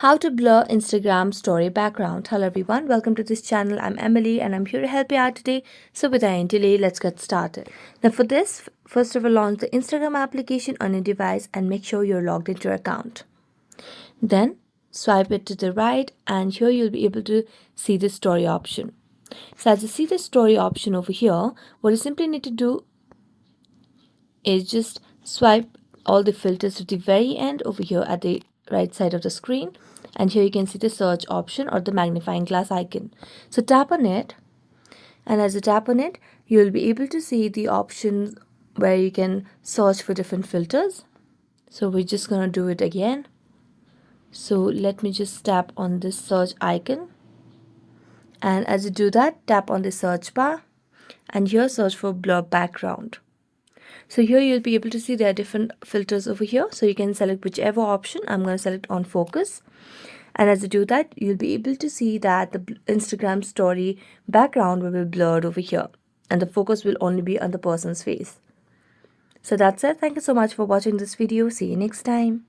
How to blur Instagram story background. Hello everyone, welcome to this channel. I'm Emily and I'm here to help you out today. So without any delay, let's get started. Now for this, first of all, launch the Instagram application on your device and make sure you're logged into your account. Then swipe it to the right and here you'll be able to see the story option. So as you see the story option over here, what you simply need to do is just swipe all the filters to the very end over here at the right side of the screen, and here you can see the search option or the magnifying glass icon. So tap on it, and as you tap on it you'll be able to see the options where you can search for different filters. So we're just gonna do it again. So let me just tap on this search icon, and as you do that, tap on the search bar and here search for blur background. So here you'll be able to see there are different filters over here. So you can select whichever option. I'm going to select on focus. And as you do that, you'll be able to see that the Instagram story background will be blurred over here. And the focus will only be on the person's face. So that's it. Thank you so much for watching this video. See you next time.